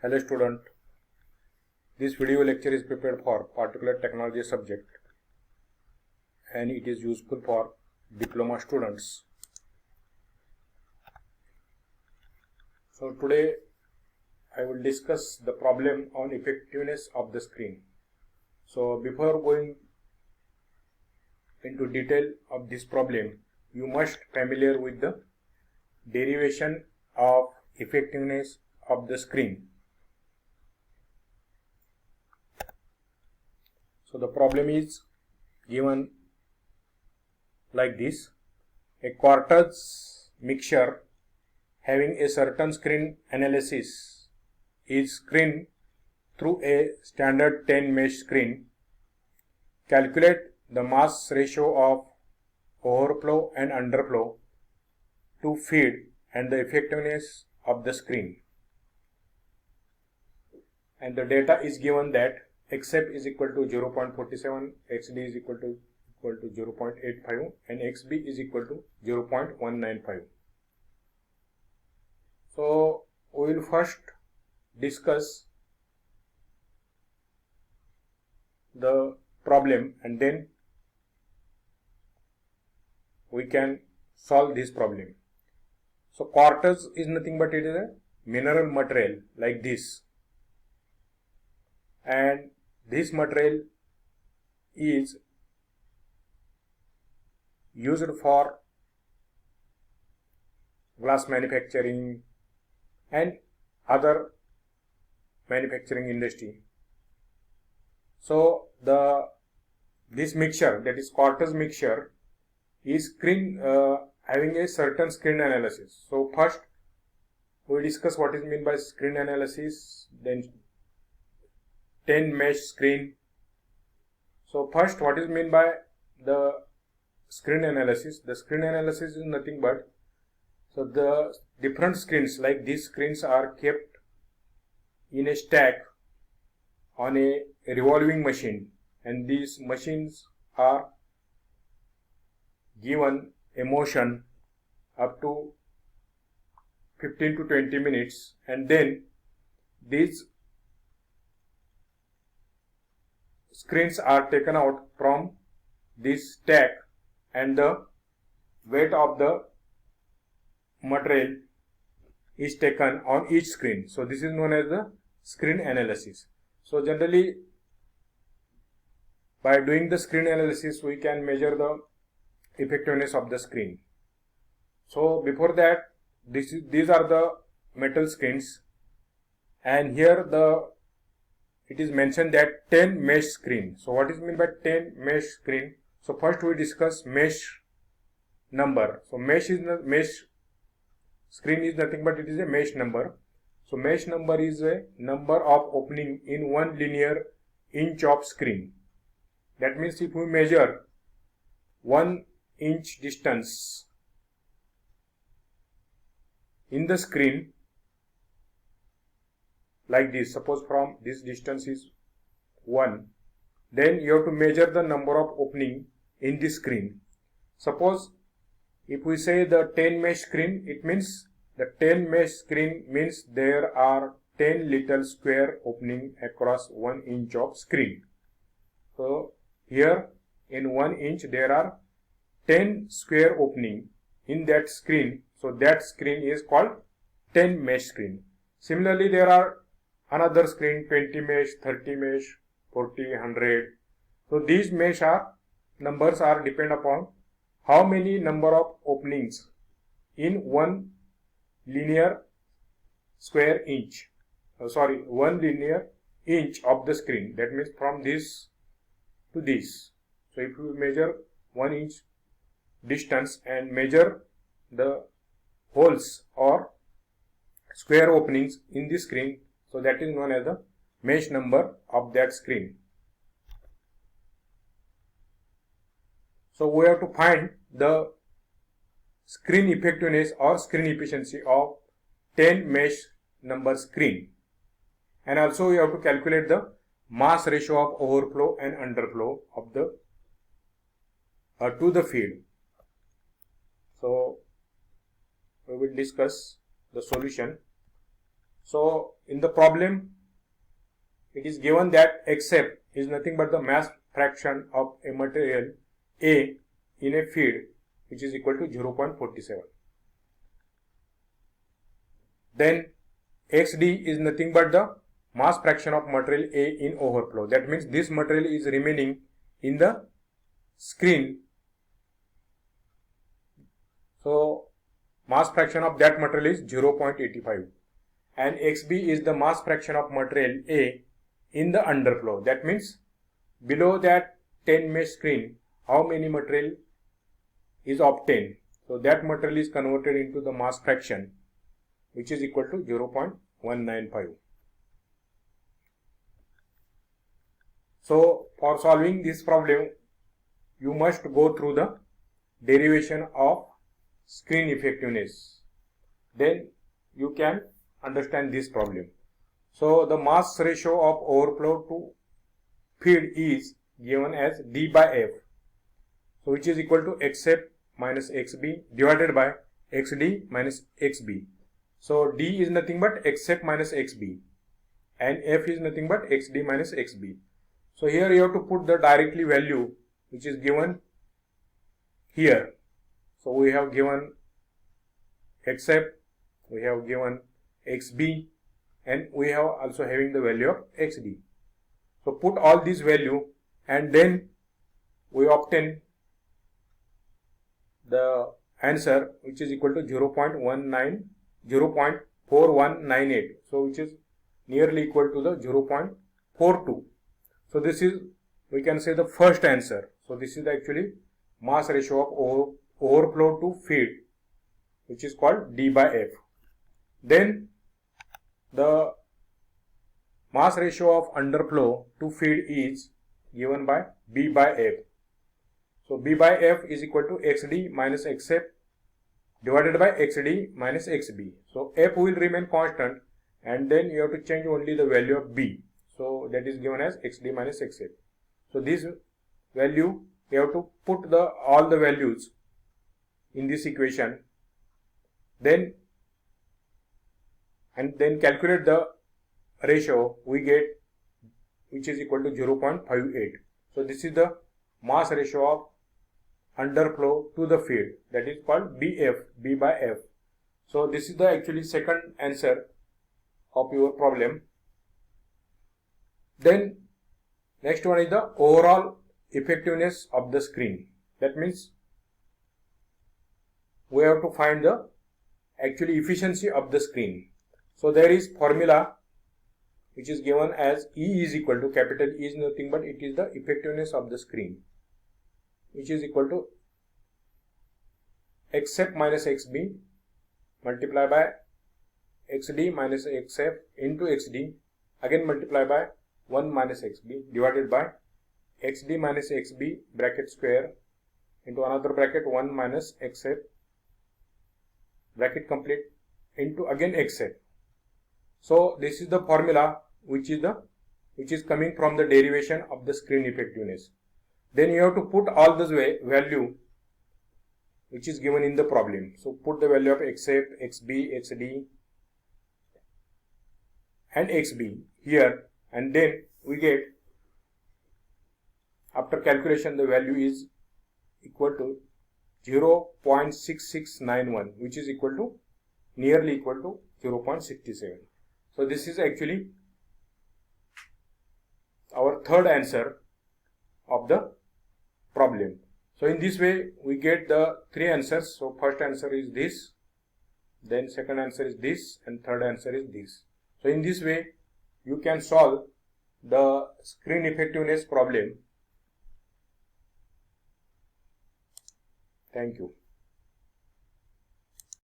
Hello student, this video lecture is prepared for particular technology subject and it is useful for diploma students. So today I will discuss the problem on effectiveness of the screen. So before going into detail of this problem, you must familiar with the derivation of effectiveness of the screen. So the problem is given like this: a quarters mixture having a certain screen analysis is screened through a standard 10 mesh screen. Calculate the mass ratio of overflow and underflow to feed and the effectiveness of the screen. And the data is given that xf is equal to 0.47, xd is equal to 0.85 and xb is equal to 0.195. So we will first discuss the problem and then we can solve this problem. So quarters is nothing but it is a mineral material like this, and this material is used for glass manufacturing and other manufacturing industry. So this mixture, that is quarters mixture, is having a certain screen analysis. So first we discuss what is meant by screen analysis, then 10 mesh screen. So first, what is meant by the screen analysis? The screen analysis is nothing but, so the different screens like these screens are kept in a stack on a revolving machine, and these machines are given a motion up to 15 to 20 minutes, and then these screens are taken out from this stack and the weight of the material is taken on each screen. So this is known as the screen analysis. So generally, by doing the screen analysis, we can measure the effectiveness of the screen. So before that, these are the metal screens, and here it is mentioned that 10 mesh screen. So what is meant by 10 mesh screen? So first we discuss mesh number. So mesh screen is nothing but it is a mesh number. So mesh number is a number of opening in 1 linear inch of screen. That means if we measure 1 inch distance in the screen like this, suppose from this distance is 1, then you have to measure the number of opening in this screen. Suppose if we say the 10 mesh screen, it means the 10 mesh screen means there are 10 little square opening across 1 inch of screen. So here in 1 inch there are 10 square opening in that screen. So that screen is called 10 mesh screen. Similarly, there are another screen 20 mesh, 30 mesh, 40, 100. So these mesh numbers are depend upon how many number of openings in 1 linear square inch. 1 linear inch of the screen. That means from this to this. So if you measure 1 inch distance and measure the holes or square openings in the screen, so that is known as the mesh number of that screen. So we have to find the screen effectiveness or screen efficiency of 10 mesh number screen, and also we have to calculate the mass ratio of overflow and underflow of the to the feed. So we will discuss the solution. So in the problem, it is given that accept is nothing but the mass fraction of a material A in a field which is equal to 0.47. Then XD is nothing but the mass fraction of material A in overflow. That means this material is remaining in the screen. So mass fraction of that material is 0.85. And XB is the mass fraction of material A in the underflow. That means below that 10 mesh screen, how many material is obtained. So that material is converted into the mass fraction, which is equal to 0.195. So for solving this problem, you must go through the derivation of screen effectiveness. Then you can understand this problem. So the mass ratio of overflow to feed is given as D by F. So which is equal to accept minus XB divided by XD minus XB. So D is nothing but accept minus XB and F is nothing but XD minus XB. So here you have to put the directly value which is given here. So we have given accept, we have given XB, and we have also having the value of XD. So put all these value and then we obtain the answer which is equal to 0.4198. So which is nearly equal to the 0.42. So this is, we can say, the first answer. So this is actually mass ratio of overflow to feed, which is called D by F. Then the mass ratio of underflow to feed is given by B by F. So B by F is equal to XD minus accept divided by XD minus XB. So F will remain constant and then you have to change only the value of B. So that is given as XD minus accept. So this value, you have to put all the values in this equation, then calculate the ratio we get, which is equal to 0.58. So this is the mass ratio of underflow to the feed, that is called BF, B by F. So this is the actually second answer of your problem. Then next one is the overall effectiveness of the screen. That means we have to find the actually efficiency of the screen. So there is formula which is given as E is equal to, capital E is nothing but it is the effectiveness of the screen, which is equal to accept minus XB multiplied by XD minus accept into XD, again multiplied by 1 minus XB divided by XD minus XB bracket square into another bracket 1 minus accept bracket complete into again accept. So this is the formula which is coming from the derivation of the screen effectiveness. Then you have to put all this value which is given in the problem. So put the value of accept, XB, XD and XB here, and then we get, after calculation, the value is equal to 0.6691, which is equal to nearly equal to 0.67. So this is actually our third answer of the problem. So in this way we get the three answers. So first answer is this, then second answer is this, and third answer is this. So in this way you can solve the screen effectiveness problem. Thank you.